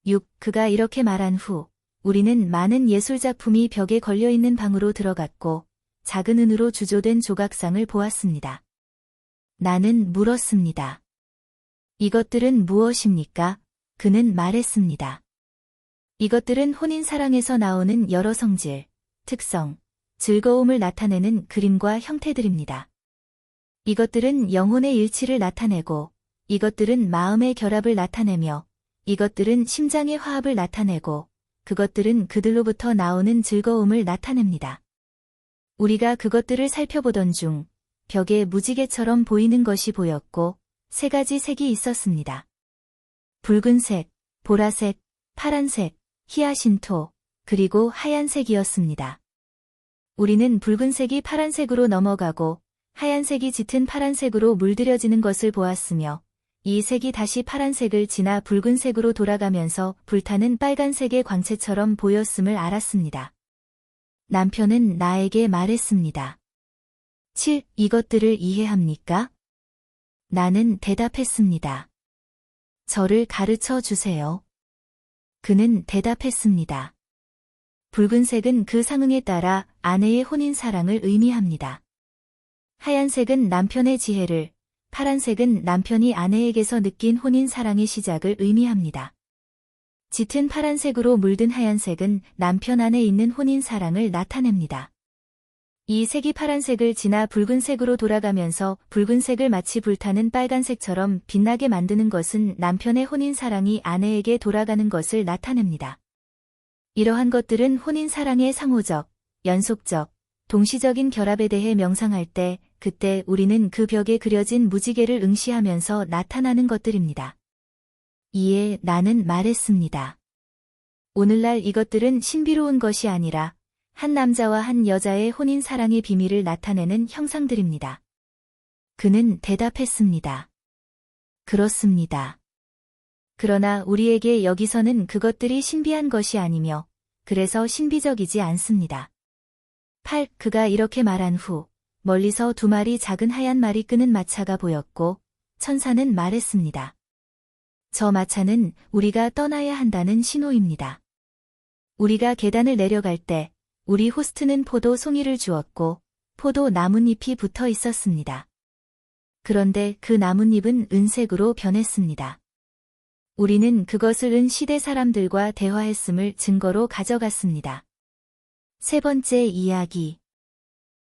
6. 그가 이렇게 말한 후 우리는 많은 예술작품이 벽에 걸려있는 방으로 들어갔고 작은 은으로 주조된 조각상을 보았습니다. 나는 물었습니다. 이것들은 무엇입니까? 그는 말했습니다. 이것들은 혼인사랑에서 나오는 여러 성질, 특성, 즐거움을 나타내는 그림과 형태들입니다. 이것들은 영혼의 일치를 나타내고, 이것들은 마음의 결합을 나타내며, 이것들은 심장의 화합을 나타내고, 그것들은 그들로부터 나오는 즐거움을 나타냅니다. 우리가 그것들을 살펴보던 중 벽에 무지개처럼 보이는 것이 보였고 3가지 색이 있었습니다. 붉은색, 보라색, 파란색, 히아신토, 그리고 하얀색이었습니다. 우리는 붉은색이 파란색으로 넘어가고 하얀색이 짙은 파란색으로 물들여지는 것을 보았으며 이 색이 다시 파란색을 지나 붉은색으로 돌아가면서 불타는 빨간색의 광채처럼 보였음을 알았습니다. 남편은 나에게 말했습니다. 7. 이것들을 이해합니까? 나는 대답했습니다. 저를 가르쳐 주세요. 그는 대답했습니다. 붉은색은 그 상응에 따라 아내의 혼인사랑을 의미합니다. 하얀색은 남편의 지혜를, 파란색은 남편이 아내에게서 느낀 혼인사랑의 시작을 의미합니다. 짙은 파란색으로 물든 하얀색은 남편 안에 있는 혼인사랑을 나타냅니다. 이 색이 파란색을 지나 붉은색으로 돌아가면서 붉은색을 마치 불타는 빨간색처럼 빛나게 만드는 것은 남편의 혼인사랑이 아내에게 돌아가는 것을 나타냅니다. 이러한 것들은 혼인사랑의 상호적, 연속적, 동시적인 결합에 대해 명상할 때 그때 우리는 그 벽에 그려진 무지개를 응시하면서 나타나는 것들입니다. 이에 나는 말했습니다. 오늘날 이것들은 신비로운 것이 아니라 한 남자와 한 여자의 혼인사랑의 비밀을 나타내는 형상들입니다. 그는 대답했습니다. 그렇습니다. 그러나 우리에게 여기서는 그것들이 신비한 것이 아니며 그래서 신비적이지 않습니다. 8. 그가 이렇게 말한 후 멀리서 2마리 작은 하얀 말이 끄는 마차가 보였고 천사는 말했습니다. 저 마차는 우리가 떠나야 한다는 신호입니다. 우리가 계단을 내려갈 때 우리 호스트는 포도 송이를 주었고 포도 나뭇잎이 붙어 있었습니다. 그런데 그 나뭇잎은 은색으로 변했습니다. 우리는 그것을 은 시대 사람들과 대화했음을 증거로 가져갔습니다. 3번째 이야기.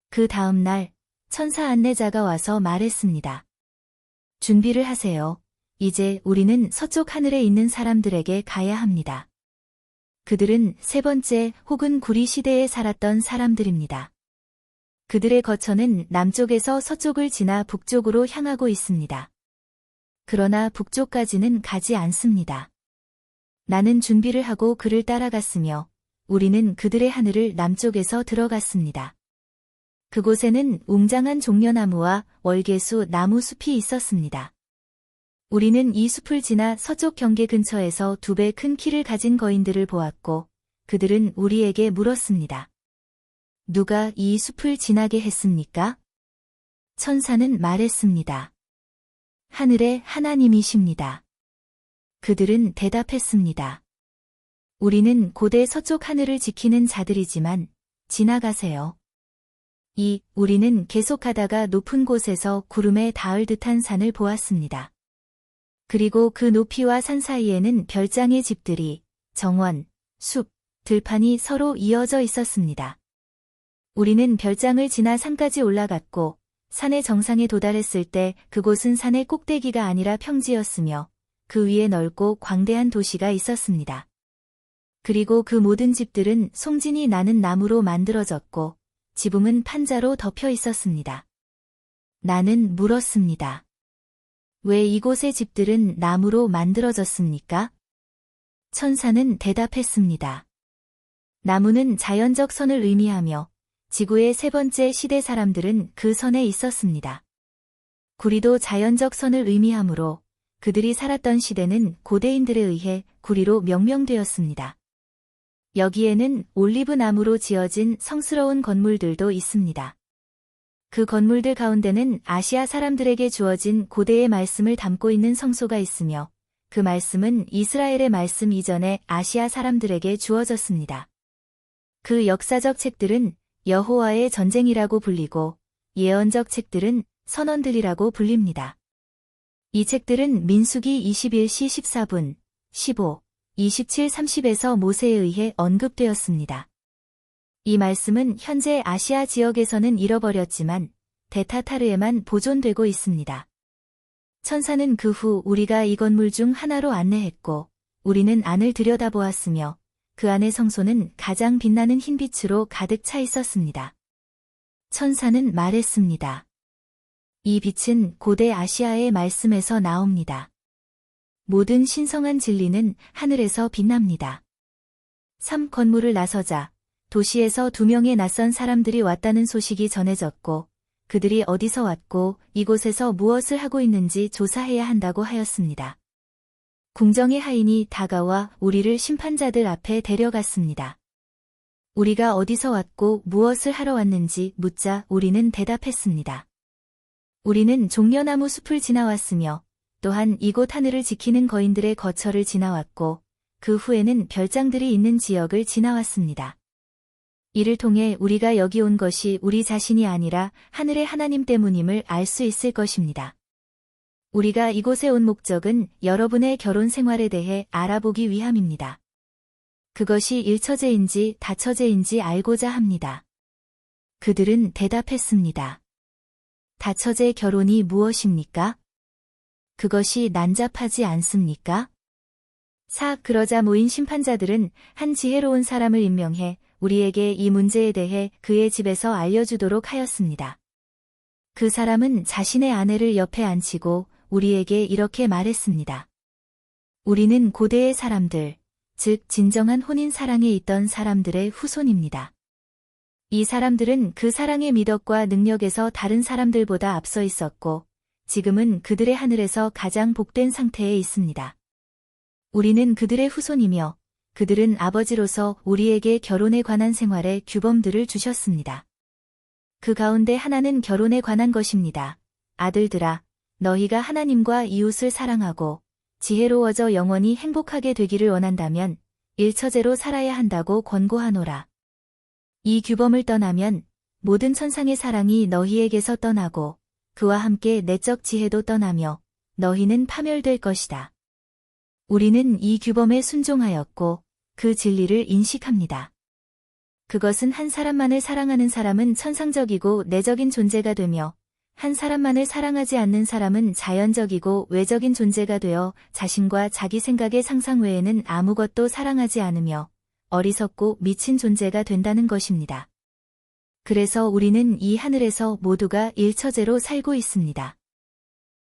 그 다음 날 천사 안내자가 와서 말했습니다. 준비를 하세요. 이제 우리는 서쪽 하늘에 있는 사람들에게 가야 합니다. 그들은 3번째 혹은 구리 시대에 살았던 사람들입니다. 그들의 거처는 남쪽에서 서쪽을 지나 북쪽으로 향하고 있습니다. 그러나 북쪽까지는 가지 않습니다. 나는 준비를 하고 그를 따라갔으며 우리는 그들의 하늘을 남쪽에서 들어갔습니다. 그곳에는 웅장한 종려나무와 월계수 나무 숲이 있었습니다. 우리는 이 숲을 지나 서쪽 경계 근처에서 2배 큰 키를 가진 거인들을 보았고 그들은 우리에게 물었습니다. 누가 이 숲을 지나게 했습니까? 천사는 말했습니다. 하늘의 하나님이십니다. 그들은 대답했습니다. 우리는 고대 서쪽 하늘을 지키는 자들이지만 지나가세요. 우리는 계속하다가 높은 곳에서 구름에 닿을 듯한 산을 보았습니다. 그리고 그 높이와 산 사이에는 별장의 집들이, 정원, 숲, 들판이 서로 이어져 있었습니다. 우리는 별장을 지나 산까지 올라갔고 산의 정상에 도달했을 때 그곳은 산의 꼭대기가 아니라 평지였으며 그 위에 넓고 광대한 도시가 있었습니다. 그리고 그 모든 집들은 송진이 나는 나무로 만들어졌고 지붕은 판자로 덮여 있었습니다. 나는 물었습니다. 왜 이곳의 집들은 나무로 만들어졌습니까? 천사는 대답했습니다. 나무는 자연적 선을 의미하며 지구의 3번째 시대 사람들은 그 선에 있었습니다. 구리도 자연적 선을 의미하므로 그들이 살았던 시대는 고대인들에 의해 구리로 명명되었습니다. 여기에는 올리브 나무로 지어진 성스러운 건물들도 있습니다. 그 건물들 가운데는 아시아 사람들에게 주어진 고대의 말씀을 담고 있는 성소가 있으며 그 말씀은 이스라엘의 말씀 이전에 아시아 사람들에게 주어졌습니다. 그 역사적 책들은 여호와의 전쟁이라고 불리고 예언적 책들은 선언들이라고 불립니다. 이 책들은 민수기 21시 14분, 15, 27, 30에서 모세에 의해 언급되었습니다. 이 말씀은 현재 아시아 지역에서는 잃어버렸지만 데타타르에만 보존되고 있습니다. 천사는 그 후 우리가 이 건물 중 하나로 안내했고 우리는 안을 들여다보았으며 그 안의 성소는 가장 빛나는 흰빛으로 가득 차 있었습니다. 천사는 말했습니다. 이 빛은 고대 아시아의 말씀에서 나옵니다. 모든 신성한 진리는 하늘에서 빛납니다. 3. 건물을 나서자 도시에서 2명의 낯선 사람들이 왔다는 소식이 전해졌고 그들이 어디서 왔고 이곳에서 무엇을 하고 있는지 조사해야 한다고 하였습니다. 궁정의 하인이 다가와 우리를 심판자들 앞에 데려갔습니다. 우리가 어디서 왔고 무엇을 하러 왔는지 묻자 우리는 대답했습니다. 우리는 종려나무 숲을 지나왔으며 또한 이곳 하늘을 지키는 거인들의 거처를 지나왔고 그 후에는 별장들이 있는 지역을 지나왔습니다. 이를 통해 우리가 여기 온 것이 우리 자신이 아니라 하늘의 하나님 때문임을 알 수 있을 것입니다. 우리가 이곳에 온 목적은 여러분의 결혼 생활에 대해 알아보기 위함입니다. 그것이 일처제인지 다처제인지 알고자 합니다. 그들은 대답했습니다. 다처제 결혼이 무엇입니까? 그것이 난잡하지 않습니까? 4. 그러자 모인 심판자들은 한 지혜로운 사람을 임명해 우리에게 이 문제에 대해 그의 집에서 알려주도록 하였습니다. 그 사람은 자신의 아내를 옆에 앉히고 우리에게 이렇게 말했습니다. 우리는 고대의 사람들, 즉 진정한 혼인 사랑에 있던 사람들의 후손입니다. 이 사람들은 그 사랑의 미덕과 능력에서 다른 사람들보다 앞서 있었고 지금은 그들의 하늘에서 가장 복된 상태에 있습니다. 우리는 그들의 후손이며 그들은 아버지로서 우리에게 결혼에 관한 생활의 규범들을 주셨습니다. 그 가운데 하나는 결혼에 관한 것입니다. 아들들아, 너희가 하나님과 이웃을 사랑하고 지혜로워져 영원히 행복하게 되기를 원한다면 일처제로 살아야 한다고 권고하노라. 이 규범을 떠나면 모든 천상의 사랑이 너희에게서 떠나고 그와 함께 내적 지혜도 떠나며 너희는 파멸될 것이다. 우리는 이 규범에 순종하였고 그 진리를 인식합니다. 그것은 한 사람만을 사랑하는 사람은 천상적이고 내적인 존재가 되며 한 사람만을 사랑하지 않는 사람은 자연적이고 외적인 존재가 되어 자신과 자기 생각의 상상 외에는 아무것도 사랑하지 않으며 어리석고 미친 존재가 된다는 것입니다. 그래서 우리는 이 하늘에서 모두가 일처제로 살고 있습니다.